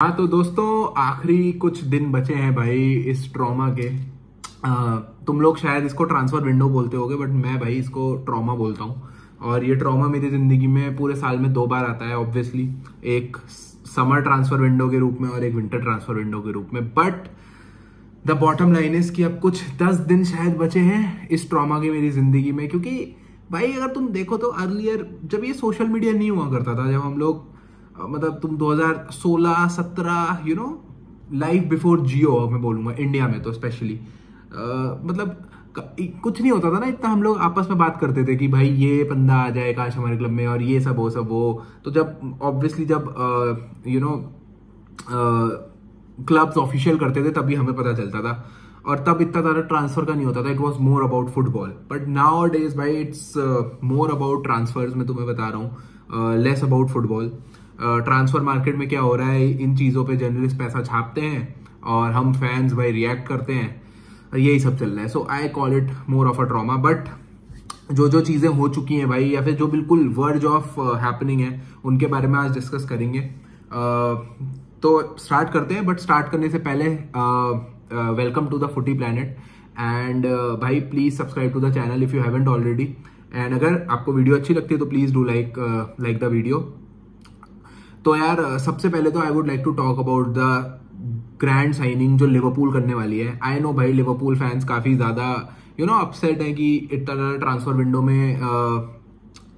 हाँ तो दोस्तों, आखिरी कुछ दिन बचे हैं भाई इस ट्रॉमा के। तुम लोग शायद इसको ट्रांसफर विंडो बोलते होगे, बट मैं भाई इसको ट्रॉमा बोलता हूँ। और ये ट्रॉमा मेरी जिंदगी में पूरे साल में 2 बार आता है ऑब्वियसली, एक समर ट्रांसफर विंडो के रूप में और एक विंटर ट्रांसफर विंडो के रूप में। But the bottom line is कि अब कुछ 10 दिन शायद बचे हैं इस ट्रॉमा के मेरी जिंदगी में। क्योंकि भाई अगर तुम देखो तो अर्लियर जब ये सोशल मीडिया नहीं हुआ करता था, जब हम लोग मतलब तुम 2016-17 लाइफ बिफोर जियो मैं बोलूंगा, इंडिया में तो स्पेशली मतलब कुछ नहीं होता था ना इतना। हम लोग आपस में बात करते थे कि भाई ये बंदा आ जाए काश हमारे क्लब में, और ये सब वो। तो जब ऑब्वियसली जब क्लब्स ऑफिशियल करते थे तभी हमें पता चलता था, और तब इतना ज्यादा ट्रांसफर का नहीं होता था। It was more about football, but now days भाई इट्स मोर अबाउट ट्रांसफर्स। मैं तुम्हें बता रहा हूँ, less about football. Transfer market में क्या हो रहा है, इन चीजों पे जर्नलिस्ट पैसा छापते हैं और हम फैंस भाई रिएक्ट करते हैं, यही सब चल रहा है। So I call it more of a trauma. But जो जो चीजें हो चुकी हैं भाई, या फिर जो बिल्कुल वर्ज ऑफ हैपनिंग है, उनके बारे में आज डिस्कस करेंगे। तो स्टार्ट करते हैं, बट स्टार्ट करने से पहले welcome to the Footy Planet. And भाई please subscribe to the channel if you haven't already. And अगर आपको वीडियो अच्छी लगती है तो please do like the video. तो यार सबसे पहले तो I would like to talk about the grand signing जो लिवरपूल करने वाली है। आई नो भाई लिवरपूल फैंस काफी ज्यादा अपसेट है कि इतना ट्रांसफर विंडो में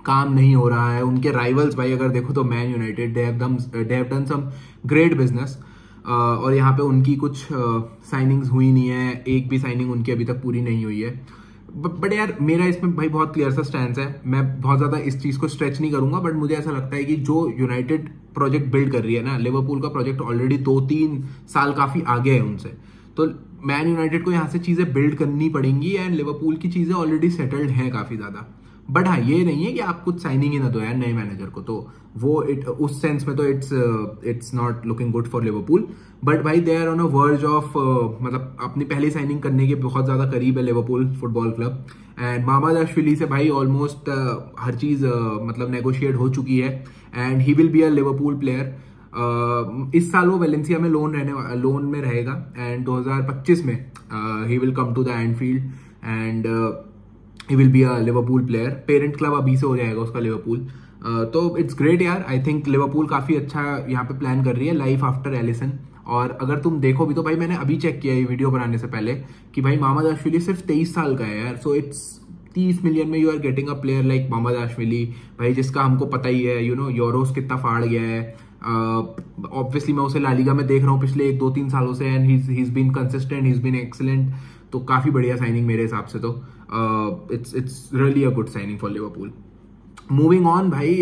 काम नहीं हो रहा है। उनके राइवल्स भाई अगर देखो तो Man United, they have done some great business, और यहाँ पे उनकी कुछ साइनिंग्स हुई नहीं है, एक भी साइनिंग उनकी अभी तक पूरी नहीं हुई है। बट यार मेरा इसमें भाई बहुत क्लियर सा स्टैंस है, मैं बहुत ज्यादा इस चीज को स्ट्रेच नहीं करूंगा। बट मुझे ऐसा लगता है कि जो यूनाइटेड प्रोजेक्ट बिल्ड कर रही है ना, लिवरपूल का प्रोजेक्ट ऑलरेडी 2-3 साल काफी आगे है उनसे। तो मैन यूनाइटेड को यहाँ से चीजें बिल्ड करनी पड़ेंगी, एंड लिवरपूल की चीजें ऑलरेडी सेटल्ड हैं काफी ज्यादा। बट हाँ, ये नहीं है कि आप कुछ साइनिंग ही ना दो यार नए मैनेजर को, तो वो उस सेंस में तो it's not looking good for Liverpool. But भाई they are on a verge of मतलब अपनी पहली साइनिंग करने के बहुत ज्यादा करीब है लिवरपूल फुटबॉल क्लब। एंड मामादाशविली से भाई ऑलमोस्ट हर चीज मतलब नेगोशिएट हो चुकी है, and he will be a Liverpool player. इस साल वो वेलेंसिया में लोन में रहेगा, एंड 2025 में he will come to the Anfield, and he will be a Liverpool player. Parent club अभी से हो जाएगा उसका लिवरपूल। तो इट्स ग्रेट यार। आई थिंक लिवरपूल काफी अच्छा यहाँ पे प्लान कर रही है, लाइफ आफ्टर एलिसन। और अगर तुम देखो भी तो भाई मैंने अभी चेक किया ये वीडियो बनाने से पहले कि भाई मामादाशविली सिर्फ 23 साल का है यार। सो इट्स 30 मिलियन में you are getting a player like Mamardashvili भाई, जिसका हमको पता ही है यूरोस कितना फाड़ गया है। ऑब्वियसली मैं उसे ला लीगा में देख रहा हूँ पिछले 1-2-3 सालों से, and he is been consistent, he is been excellent. तो काफी बढ़िया साइनिंग मेरे हिसाब से। तो it's really a good signing for Liverpool. Moving on भाई,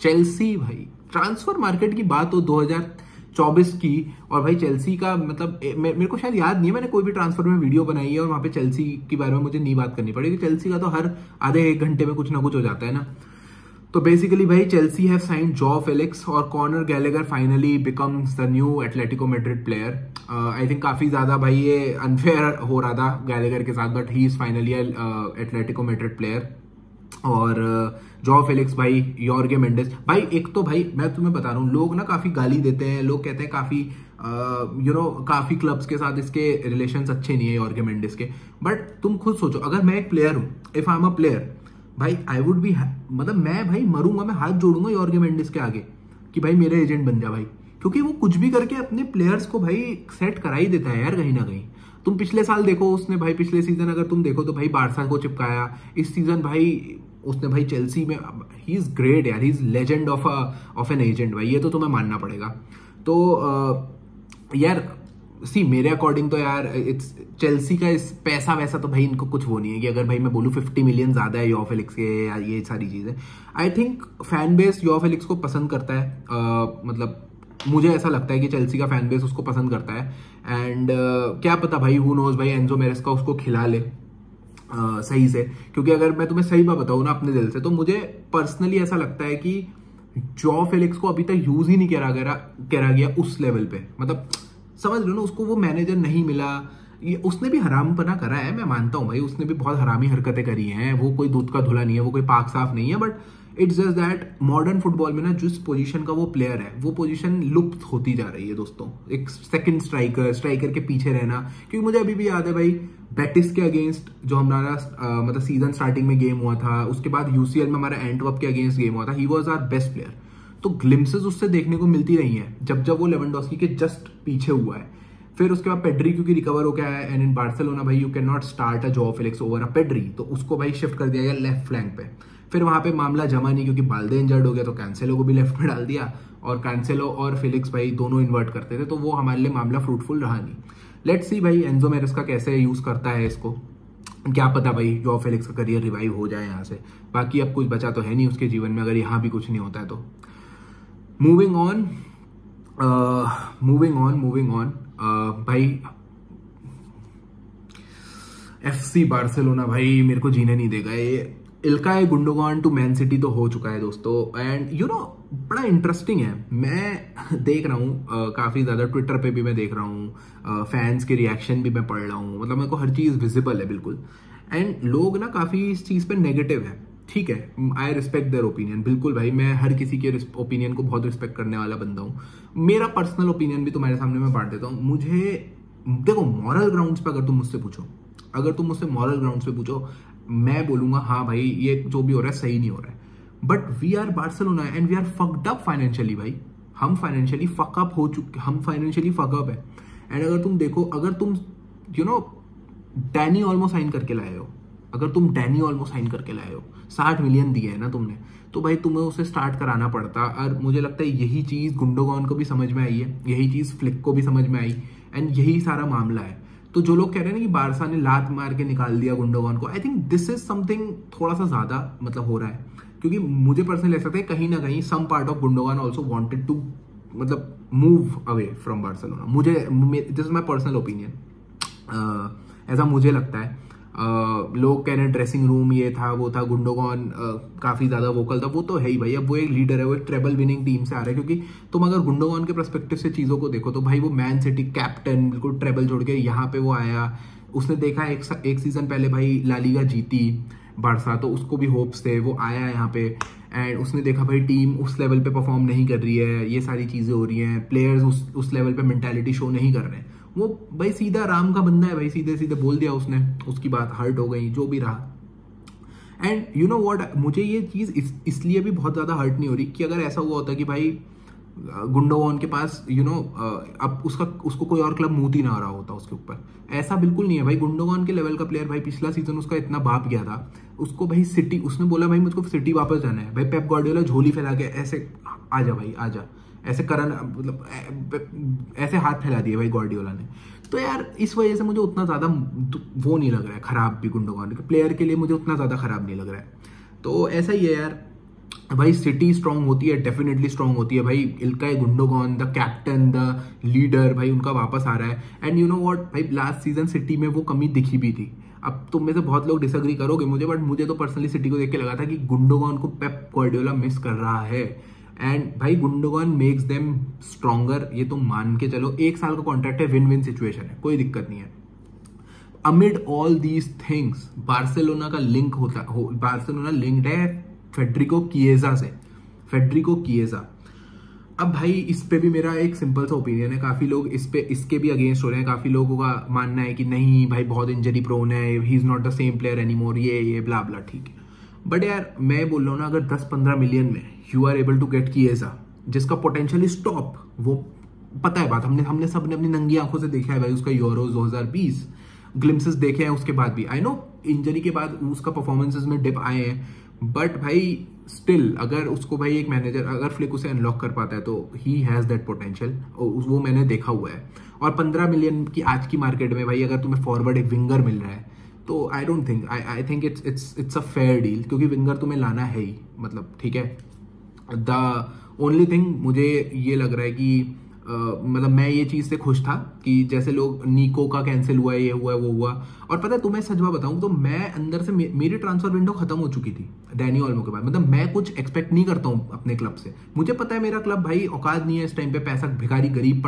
चेल्सी भाई ट्रांसफर मार्केट की बात हो 2024 की, और भाई चेल्सी का मतलब मेरे को शायद याद नहीं है मैंने कोई भी ट्रांसफर में वीडियो बनाई है और वहां पे चेल्सी के बारे में मुझे नहीं बात करनी पड़ेगी। चेल्सी का तो हर आधे 1 घंटे में कुछ ना कुछ हो जाता है ना। तो बेसिकली भाई Chelsea have signed João Felix, और Conor Gallagher finally becomes the new Atletico Madrid player. I think काफी ज्यादा भाई ये अनफेयर हो रहा था गैलेगर के साथ, but he is finally Atletico Madrid player. और जॉ फेलिक्स भाई, योर्गे मेंडेस भाई, एक तो भाई मैं तुम्हें बता रहा हूँ, लोग ना काफी गाली देते हैं, लोग कहते हैं काफी काफी क्लब्स के साथ इसके रिलेशंस अच्छे नहीं है योर्गे मेंडेस के। बट तुम खुद सोचो, अगर मैं एक प्लेयर हूँ, if I am a player भाई, आई वुड बी मतलब मैं भाई मरूंगा, मैं हाथ जोड़ूंगा योर्गे मेंडेस के आगे कि भाई मेरे एजेंट बन जा भाई। क्योंकि वो कुछ भी करके अपने प्लेयर्स को भाई सेट करा ही देता है यार कहीं ना कहीं। तुम पिछले साल देखो, उसने भाई पिछले सीजन अगर तुम देखो तो भाई बारसा को चिपकाया। इस सीजन भाई उसने भाई चेल्सी में, ही इज ग्रेट यार, he is legend of an agent भाई, ये तो तुम्हें मानना पड़ेगा। तो यार सी मेरे अकॉर्डिंग तो यार इट्स चेल्सी का इस पैसा वैसा तो भाई इनको कुछ वो नहीं है कि अगर भाई मैं बोलूँ 50 मिलियन ज्यादा है यो फेलिक्स के, या ये सारी चीजें। I think fan base yo Felix को पसंद करता है, मतलब मुझे ऐसा लगता है कि चेल्सी का फैन बेस उसको पसंद करता है। एंड क्या पता भाई, हु नोज भाई, एंजो मेरेस्का उसको खिला ले सही से। क्योंकि अगर मैं तुम्हें सही बात बताऊं ना अपने दिल से, तो मुझे पर्सनली ऐसा लगता है कि जॉ फेलिक्स को अभी तक यूज ही नहीं करा गया उस लेवल पे। मतलब समझ लो ना, उसको वो मैनेजर नहीं मिला। ये उसने भी हरामपना करा है, मैं मानता हूँ भाई, उसने भी बहुत हरामी हरकतें करी हैं, वो कोई दूध का धुला नहीं है, वो कोई पाक साफ नहीं है। But it's just that modern football में ना जिस पोजीशन का वो प्लेयर है वो पोजीशन लुप्त होती जा रही है दोस्तों। एक सेकंड स्ट्राइकर के पीछे रहना, क्योंकि मुझे अभी भी याद है भाई बेटिस के अगेंस्ट जो हमारा मतलब सीजन स्टार्टिंग में गेम हुआ था, उसके बाद यूसीएल में हमारा एंटवर्प के अगेंस्ट गेम हुआ था, he was our best player. तो ग्लिम्सेस उससे देखने को मिलती रही हैं जब वो लेवेंडोस्की के जस्ट पीछे हुआ है। फिर उसके बाद पेड्री क्योंकि रिकवर होकर आया, एंड इन बार्सिलोना भाई you can not start a jaw Felix over a Pedri, तो उसको भाई शिफ्ट कर दिया गया लेफ्ट फ्लैंक पे। फिर वहां पे मामला जमा नहीं क्योंकि बाल्दे इंजर्ड हो गया, तो कैंसेलो को भी लेफ्ट में डाल दिया, और कैंसेलो और फेलिक्स भाई दोनों इन्वर्ट करते थे, तो वो हमारे लिए मामला फ्रूटफुल रहा नहीं। लेट्स सी भाई एंजो मैरेस्का कैसे यूज करता है इसको, क्या पता भाई जॉ फेलिक्स का करियर रिवाइव हो जाए यहाँ से। बाकी अब कुछ बचा तो है नहीं उसके जीवन में अगर यहाँ भी कुछ नहीं होता है तो। मूविंग ऑन भाई FC बार्सिलोना भाई मेरे को जीने नहीं देगा। ये इल्काई गुंडोगान टू मैन सिटी तो हो चुका है दोस्तों, एंड यू नो बड़ा इंटरेस्टिंग है। मैं देख रहा हूँ काफी ज्यादा ट्विटर पे भी मैं देख रहा हूँ, फैंस के रिएक्शन भी मैं पढ़ रहा हूँ, मतलब मेरे को हर चीज विजिबल है बिल्कुल, एंड लोग ना काफी इस चीज पे नेगेटिव है। ठीक है, आई रिस्पेक्ट देयर ओपिनियन, बिल्कुल भाई मैं हर किसी के ओपिनियन को बहुत रिस्पेक्ट करने वाला बंदा हूँ। मेरा पर्सनल ओपिनियन भी तुम्हारे सामने मैं बांट देता हूँ। मुझे देखो मॉरल ग्राउंड्स पे अगर तुम मुझसे मॉरल ग्राउंड्स पे पूछो, मैं बोलूंगा हाँ भाई ये जो भी हो रहा है सही नहीं हो रहा है, but we are Barcelona and we are fucked up financially भाई। हम फाइनेंशियली फकअप हो चुके, हम फाइनेंशियली फकअप है। एंड अगर तुम देखो, अगर तुम you know Dani Olmo sign करके लाए हो, 60 मिलियन दिए है ना तुमने, तो भाई तुम्हें उसे स्टार्ट कराना पड़ता। और मुझे लगता है यही चीज गुंडोगान को भी समझ में आई है, यही चीज फ्लिक को भी समझ में आई, एंड यही सारा मामला है। तो जो लोग कह रहे हैं ना कि बारसा ने लात मार के निकाल दिया गुंडोगान को, I think this is something थोड़ा सा ज्यादा मतलब हो रहा है, क्योंकि मुझे पर्सनली लगता है कहीं ना कहीं some part of Gundogan also wanted to मतलब मूव अवे फ्रॉम बार्सिलोना। मुझे this is my personal opinion, ऐसा मुझे लगता है। लोग कह रहे हैं ड्रेसिंग रूम ये था वो था, गुंडोगान काफी ज्यादा वोकल था, वो तो है ही भाई। अब वो एक लीडर है, वो एक ट्रेबल विनिंग टीम से आ रहा है, क्योंकि तुम अगर गुंडोगान के पर्सपेक्टिव से चीजों को देखो तो भाई वो मैन सिटी कैप्टन बिल्कुल ट्रेबल जोड़ के यहाँ पे वो आया। उसने देखा एक सीजन पहले भाई ला लीगा जीती बारसा, तो उसको भी होप्स थे, वो आया यहाँ पे एंड उसने देखा भाई टीम उस लेवल पे परफॉर्म नहीं कर रही है, ये सारी चीजें हो रही हैं, प्लेयर्स उस लेवल पे मेंटालिटी शो नहीं कर रहे हैं। वो भाई सीधा राम का बंदा है भाई, सीधे सीधे बोल दिया उसने, उसकी बात हर्ट हो गई जो भी रहा। एंड यू नो व्हाट, मुझे ये चीज इसलिए भी बहुत ज्यादा हर्ट नहीं हो रही कि अगर ऐसा हुआ होता कि भाई गुंडोगान के पास यू नो अब उसको कोई और क्लब मूती ना रहा होता उसके ऊपर, ऐसा बिल्कुल नहीं है भाई। गुंडोगान के लेवल का प्लेयर भाई, पिछला सीजन उसका इतना बाप गया था, उसको भाई सिटी, उसने बोला भाई मुझको सिटी वापस जाना है भाई। पेप गार्डियोला झोली फैला के ऐसे आजा भाई आजा, ऐसे करन मतलब ऐसे हाथ फैला दिए भाई गार्डियोला ने। तो यार इस वजह से मुझे उतना ज्यादा वो नहीं लग रहा है खराब भी, गुंडोगान के प्लेयर के लिए मुझे उतना ज्यादा खराब नहीं लग रहा है। तो ऐसा ही है यार भाई, सिटी स्ट्रांग होती है, डेफिनेटली स्ट्रांग होती है भाई। इल्काई गुंडोगान द कैप्टन द लीडर भाई उनका वापस आ रहा है। एंड यू नो व्हाट भाई, लास्ट सीजन सिटी में वो कमी दिखी भी थी। अब तुम में से बहुत लोग डिसएग्री करोगे मुझे, बट मुझे तो पर्सनली सिटी को देख के लगा था कि गुंडोगान को पेप गार्डियोला मिस कर रहा है। एंड भाई गुंडोगान मेक्स देम स्ट्रॉन्गर, ये तो मान के चलो। 1 साल का कॉन्ट्रैक्ट है, विन विन सिचुएशन है, कोई दिक्कत नहीं है। Amid all these things Barcelona का लिंक बार्सिलोना लिंक्ड है फेडरिको किएजा से, फेडरिको किएजा। अब भाई इस पे भी मेरा एक सिंपल सा ओपिनियन है, काफी लोग इसके भी अगेंस्ट हो रहे हैं। काफी लोगों का मानना है कि नहीं भाई बहुत इंजरी प्रोन है, he is not the same player anymore, ये ब्ला ब्ला, ठीक है। बट यार मैं बोल रहा हूँ ना, अगर 10-15 मिलियन में you are able to get Chiesa, जिसका पोटेंशियल इज टॉप, वो पता है बात, हमने सबने अपनी नंगी आंखों से देखा है भाई उसका यूरोज 2020 ग्लिम्सेस देखे हैं उसके बाद भी। आई नो इंजरी के बाद उसका परफॉर्मेंसेस में डिप आए हैं, बट भाई स्टिल अगर उसको भाई एक मैनेजर, अगर फ्लिक उसे अनलॉक कर पाता है तो ही हैज दैट पोटेंशियल, वो मैंने देखा हुआ है। और 15 मिलियन की आज की मार्केट में भाई अगर तुम्हें फॉरवर्ड एक विंगर मिल रहा है तो I don't think, I think it's a fair deal, क्योंकि विंगर तुम्हें लाना है ही, मतलब ठीक है। द ओनली थिंग मुझे ये लग रहा है कि मतलब मैं ये चीज से खुश था कि जैसे लोग निको का कैंसिल हुआ, ये हुआ, वो हुआ। और पता है तुम्हें सच बात बताऊं तो मैं अंदर से मेरी ट्रांसफर विंडो खत्म हो चुकी थी डैनी ओल्मो के बाद। मतलब मैं कुछ एक्सपेक्ट नहीं करता हूँ अपने क्लब से। मुझे पता है मेरा क्लब भाई औकात नहीं है इस टाइम पे, पैसा भिखारी गरीब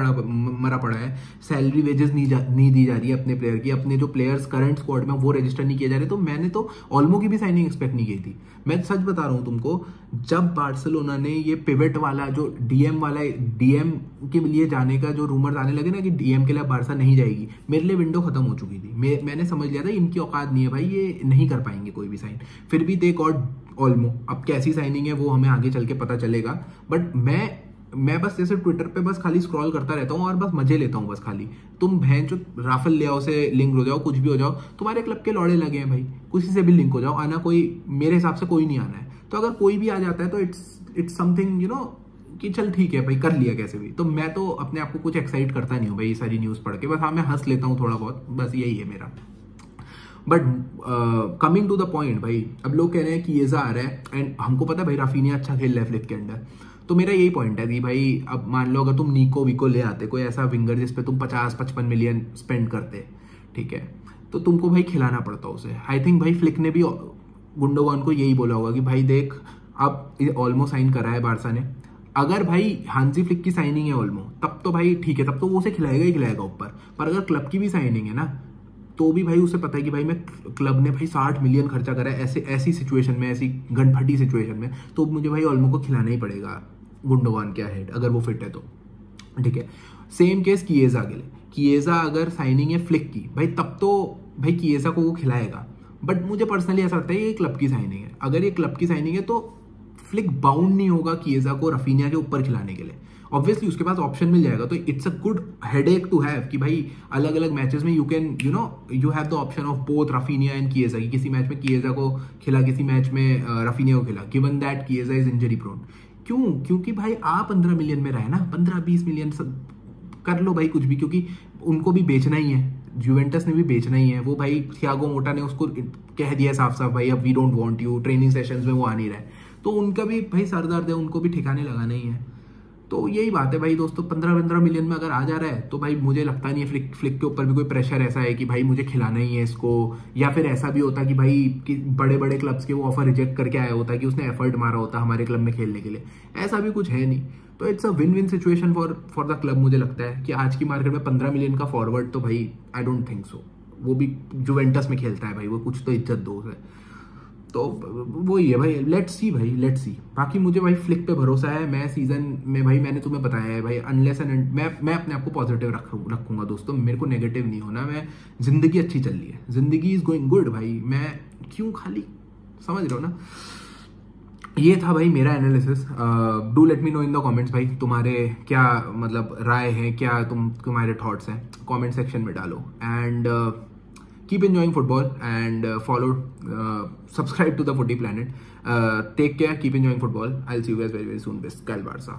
मरा पड़ा है, सैलरी वेजेस नहीं दी जा रही है अपने प्लेयर की, अपने जो प्लेयर्स करंट स्क्वाड में वो रजिस्टर नहीं किए जा रहे। तो मैंने तो ओल्मो की भी साइनिंग एक्सपेक्ट नहीं की थी। मैं सच बता रहा हूँ तुमको, जब बार्सिलोना ने ये पिवट वाला जो डीएम के लिए जाने का जो रूमर्स आने लगे ना कि डीएम के लिए बारसा नहीं जाएगी, मेरे लिए विंडो खत्म हो चुकी थी। मैंने समझ लिया था इनकी औकात नहीं है भाई, ये नहीं कर पाएंगे कोई भी साइन। फिर भी दे गॉट ओल्मो। अब कैसी साइनिंग है वो हमें आगे चल के पता चलेगा। बट मैं बस जैसे ट्विटर पे बस खाली स्क्रॉल करता रहता हूँ और बस मजे लेता हूँ बस खाली। तुम बहन जो राफेल लियाओ से लिंक हो जाओ, कुछ भी हो जाओ, तुम्हारे क्लब के लौड़े लगे हैं भाई, किसी से भी लिंक हो जाओ, आना कोई मेरे हिसाब से कोई नहीं आना है। तो अगर कोई भी आ जाता है तो इट्स समथिंग कि चल ठीक है भाई, कर लिया कैसे भी। तो मैं तो अपने आप को कुछ एक्साइट करता नहीं हूँ भाई ये सारी न्यूज पढ़ के, बस हाँ मैं हंस लेता हूँ थोड़ा बहुत, बस यही है मेरा। But coming to the point भाई, अब लोग कह रहे हैं कि येजा आ रहा है एंड हमको पता है भाई राफीनिया अच्छा खेल रहा है फ्लिक के अंदर। तो मेरा यही पॉइंट है कि भाई अब मान लो अगर तुम निको विको ले आते, कोई ऐसा विंगर जिसपे तुम 50-55 मिलियन स्पेंड करते, ठीक है, तो तुमको भाई खिलाना पड़ता उसे। आई थिंक भाई फ्लिक ने भी गुंडोगान को यही बोला होगा कि भाई देख अब ऑलमो साइन करा है बारसा ने, अगर भाई हांजी फ्लिक की साइनिंग है ऑलमो तब तो भाई ठीक है, तब तो वो उसे खिलाएगा ही खिलाएगा ऊपर। पर अगर क्लब की भी साइनिंग है ना, तो भी भाई उसे पता है कि भाई मैं क्लब ने भाई 60 मिलियन खर्चा करा है ऐसी सिचुएशन में, ऐसी गनफटी सिचुएशन में, तो मुझे भाई ऑल्मो को खिलाना ही पड़ेगा गुंडोगान के हेड, अगर वो फिट है तो, ठीक है। सेम केस किएजा के लिए, किएजा अगर साइनिंग है फ्लिक की भाई, तब तो भाई किएजा को वो खिलाएगा। बट मुझे पर्सनली ऐसा लगता है ये क्लब की साइनिंग है, अगर ये क्लब की साइनिंग है तो फ्लिक बाउंड नहीं होगा किएजा को रफीनिया के ऊपर खिलाने के लिए। ऑब्वियसली उसके पास ऑप्शन मिल जाएगा, तो it's a good headache to have कि भाई अलग अलग मैचेस में you have the option of both Raphinha and Chiesa, कि किसी मैच में किएजा को खिला, किसी मैच में रफीनिया को खिला, given that Chiesa is injury prone. क्योंकि भाई आप 15 मिलियन में रहे ना, 15-20 मिलियन कर लो भाई कुछ भी, क्योंकि उनको भी बेचना ही है, यूवेंटस ने भी बेचना ही है। वो भाई थियागो मोटा ने उसको कह दिया साफ साफ भाई अब we don't want you, training sessions में वो आ नहीं रहा है, तो उनका भी भाई सरदर्द है, उनको भी ठिकाने लगाना ही है। तो यही बात है भाई दोस्तों, 15-15 मिलियन में अगर आ जा रहा है तो भाई मुझे लगता नहीं है फ्लिक के ऊपर भी कोई प्रेशर ऐसा है कि भाई मुझे खिलाना ही है इसको, या फिर ऐसा भी होता कि भाई कि बड़े बड़े क्लब्स के वो ऑफर रिजेक्ट करके आया होता कि उसने एफर्ट मारा होता हमारे क्लब में खेलने के लिए, ऐसा भी कुछ है नहीं। तो it's a win win situation for the club. मुझे लगता है कि आज की मार्केट में 15 मिलियन का फॉरवर्ड तो भाई आई डोंट थिंक सो, वो भी जुवेंटस में खेलता है भाई, वो कुछ तो इज्जत दो है। तो वही है भाई, लेट्स सी भाई, लेट्स सी। बाकी मुझे भाई फ्लिक पे भरोसा है। मैं सीजन में भाई मैंने तुम्हें बताया है भाई, अनलेस एंड मैं अपने आप को पॉजिटिव रखूंगा दोस्तों, मेरे को नेगेटिव नहीं होना। मैं जिंदगी अच्छी चल रही है, जिंदगी इज गोइंग गुड भाई, मैं क्यों खाली, समझ रहे हो ना। ये था भाई मेरा analysis. Do let me know in the comments भाई तुम्हारे क्या मतलब राय है, क्या तुम्हारे थॉट्स हैं, कमेंट सेक्शन में डालो। And keep enjoying football and subscribe to the Footy Planet. Take care, keep enjoying football. I'll see you guys very very soon. Best Gal Barca.